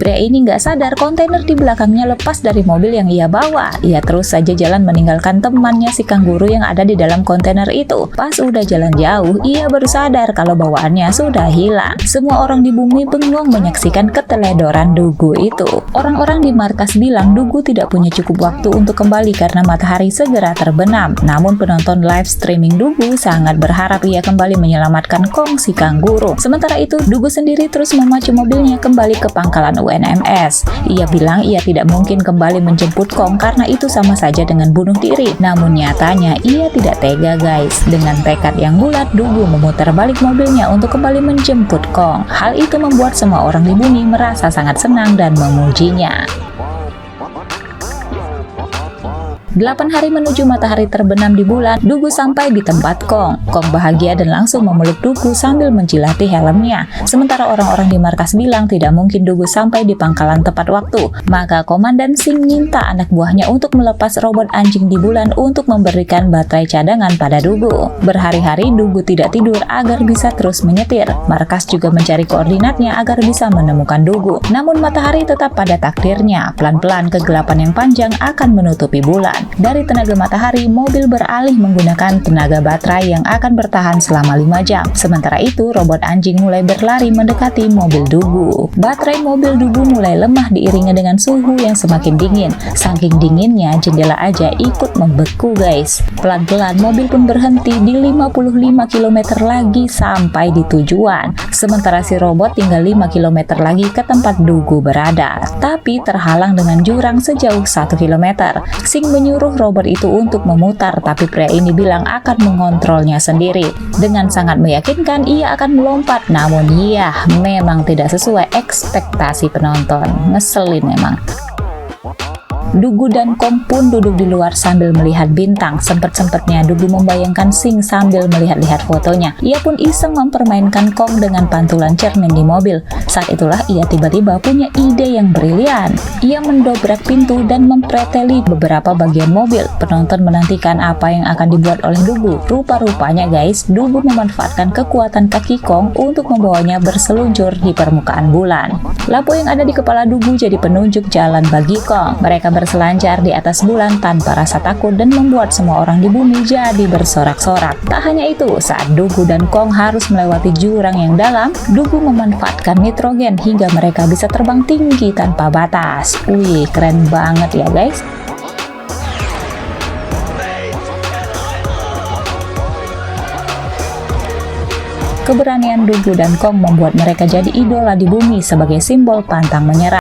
Pria ini nggak sadar kontainer di belakangnya lepas dari mobil yang ia bawa. Ia terus saja jalan meninggalkan temannya si kanguru yang ada di dalam kontainer itu. Pas udah jalan jauh, ia baru sadar kalau bawaannya sudah hilang. Semua orang di bumi bengong menyaksikan keteledoran Dugu itu. Orang-orang di markas bilang Dugu tidak punya cukup waktu untuk kembali karena matahari segera terbenam. Namun penonton live streaming Dugu sangat berharap ia kembali menyelamatkan Kong si kanguru. Sementara itu, Dugu sendiri terus memacu mobilnya kembali ke pangkalan UNMS. Ia bilang ia tidak mungkin kembali menjemput Kong karena itu sama saja dengan bunuh diri. Namun nyatanya ia tidak tega guys. Dengan tekad yang bulat, Dugu memutar balik mobilnya untuk kembali menjemput Kong. Hal itu membuat semua orang di bumi merasa sangat senang dan memujinya. 8 hari menuju matahari terbenam di bulan, Dugu sampai di tempat Kong. Kong bahagia dan langsung memeluk Dugu sambil menjilati helmnya. Sementara orang-orang di markas bilang tidak mungkin Dugu sampai di pangkalan tepat waktu. Maka Komandan Singh minta anak buahnya untuk melepas robot anjing di bulan untuk memberikan baterai cadangan pada Dugu. Berhari-hari Dugu tidak tidur agar bisa terus menyetir. Markas juga mencari koordinatnya agar bisa menemukan Dugu. Namun matahari tetap pada takdirnya. Pelan-pelan kegelapan yang panjang akan menutupi bulan. Dari tenaga matahari, mobil beralih menggunakan tenaga baterai yang akan bertahan selama 5 jam. Sementara itu, robot anjing mulai berlari mendekati mobil Dugu. Baterai mobil Dugu mulai lemah diiringi dengan suhu yang semakin dingin. Saking dinginnya, jendela aja ikut membeku guys. Pelan-pelan mobil pun berhenti di 55 km lagi sampai di tujuan. Sementara si robot tinggal 5 km lagi ke tempat Dugu berada. Tapi terhalang dengan jurang sejauh 1 km. Singh menyuruh robot itu untuk memutar, tapi pria ini bilang akan mengontrolnya sendiri. Dengan sangat meyakinkan ia akan melompat, namun iya, memang tidak sesuai ekspektasi penonton. Ngeselin memang. Dugu dan Kong pun duduk di luar sambil melihat bintang. Sempet-sempetnya Dugu membayangkan Singh sambil melihat-lihat fotonya. Ia pun iseng mempermainkan Kong dengan pantulan cermin di mobil. Saat itulah ia tiba-tiba punya ide yang brilian. Ia mendobrak pintu dan mempreteli beberapa bagian mobil. Penonton menantikan apa yang akan dibuat oleh Dugu. Rupa-rupanya guys, Dugu memanfaatkan kekuatan kaki Kong untuk membawanya berseluncur di permukaan bulan. Lampu yang ada di kepala Dugu jadi penunjuk jalan bagi Kong. Mereka berselancar di atas bulan tanpa rasa takut dan membuat semua orang di bumi jadi bersorak-sorak. Tak hanya itu, saat Dugu dan Kong harus melewati jurang yang dalam, Dugu memanfaatkan nitrogen hingga mereka bisa terbang tinggi tanpa batas. Wih, keren banget ya guys. Keberanian Dugu dan Kong membuat mereka jadi idola di bumi sebagai simbol pantang menyerah.